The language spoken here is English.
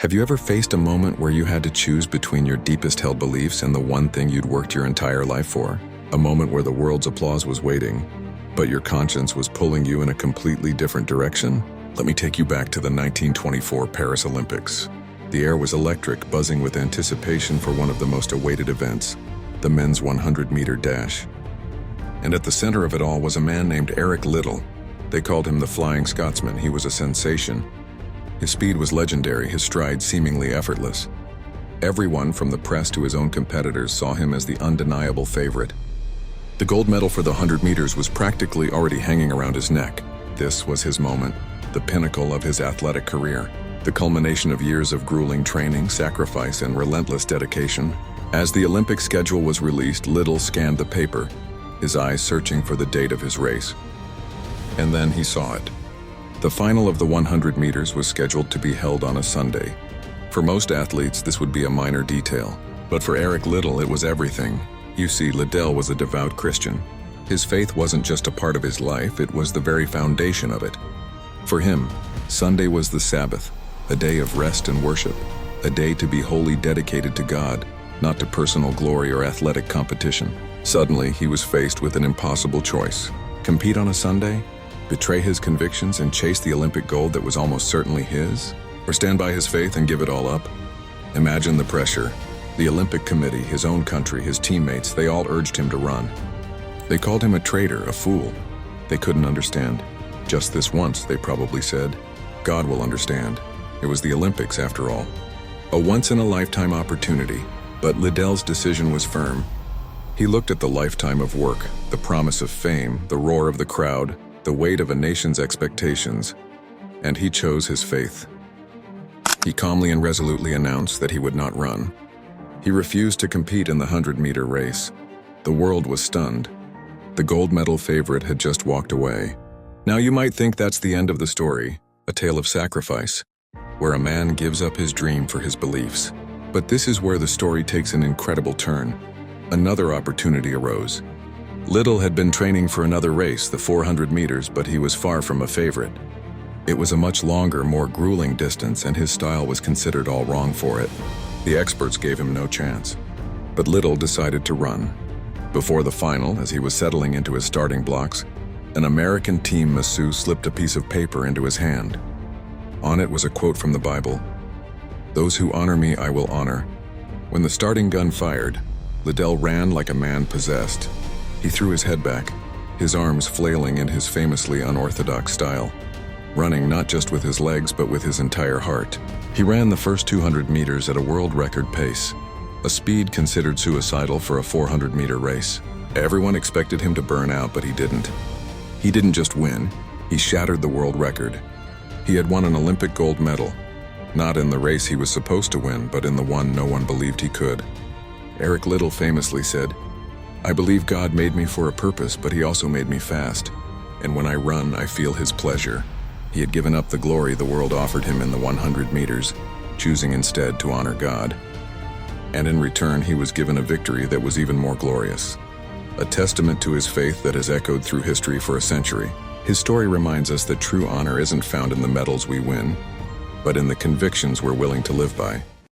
Have you ever faced a moment where you had to choose between your deepest held beliefs and the one thing you'd worked your entire life for? A moment where the world's applause was waiting, but your conscience was pulling you in a completely different direction? Let me take you back to the 1924 Paris Olympics. The air was electric, buzzing with anticipation for one of the most awaited events, the men's 100-meter dash. And at the center of it all was a man named Eric Liddell. They called him the Flying Scotsman. He was a sensation. His speed was legendary, his stride seemingly effortless. Everyone from the press to his own competitors saw him as the undeniable favorite. The gold medal for the 100 meters was practically already hanging around his neck. This was his moment, the pinnacle of his athletic career, the culmination of years of grueling training, sacrifice, and relentless dedication. As the Olympic schedule was released, Liddell scanned the paper, his eyes searching for the date of his race. And then he saw it. The final of the 100 meters was scheduled to be held on a Sunday. For most athletes, this would be a minor detail. But for Eric Liddell, it was everything. You see, Liddell was a devout Christian. His faith wasn't just a part of his life, it was the very foundation of it. For him, Sunday was the Sabbath, a day of rest and worship, a day to be wholly dedicated to God, not to personal glory or athletic competition. Suddenly, he was faced with an impossible choice. Compete on a Sunday? Betray his convictions and chase the Olympic gold that was almost certainly his? Or stand by his faith and give it all up? Imagine the pressure. The Olympic Committee, his own country, his teammates, they all urged him to run. They called him a traitor, a fool. They couldn't understand. Just this once, they probably said. God will understand. It was the Olympics, after all. A once-in-a-lifetime opportunity, but Liddell's decision was firm. He looked at the lifetime of work, the promise of fame, the roar of the crowd, the weight of a nation's expectations, and he chose his faith. He calmly and resolutely announced that he would not run. He refused to compete in the 100-meter race. The world was stunned. The gold medal favorite had just walked away. Now you might think that's the end of the story, a tale of sacrifice, where a man gives up his dream for his beliefs. But this is where the story takes an incredible turn. Another opportunity arose. Liddell had been training for another race, the 400 meters, but he was far from a favorite. It was a much longer, more grueling distance, and his style was considered all wrong for it. The experts gave him no chance. But Liddell decided to run. Before the final, as he was settling into his starting blocks, an American team masseuse slipped a piece of paper into his hand. On it was a quote from the Bible: "Those who honor me, I will honor." When the starting gun fired, Liddell ran like a man possessed. He threw his head back, his arms flailing in his famously unorthodox style, running not just with his legs but with his entire heart. He ran the first 200 meters at a world record pace, a speed considered suicidal for a 400-meter race. Everyone expected him to burn out, but he didn't. He didn't just win, he shattered the world record. He had won an Olympic gold medal, not in the race he was supposed to win, but in the one no one believed he could. Eric Liddell famously said, "I believe God made me for a purpose, but he also made me fast. And when I run, I feel his pleasure." He had given up the glory the world offered him in the 100 meters, choosing instead to honor God. And in return, he was given a victory that was even more glorious. A testament to his faith that has echoed through history for a century. His story reminds us that true honor isn't found in the medals we win, but in the convictions we're willing to live by.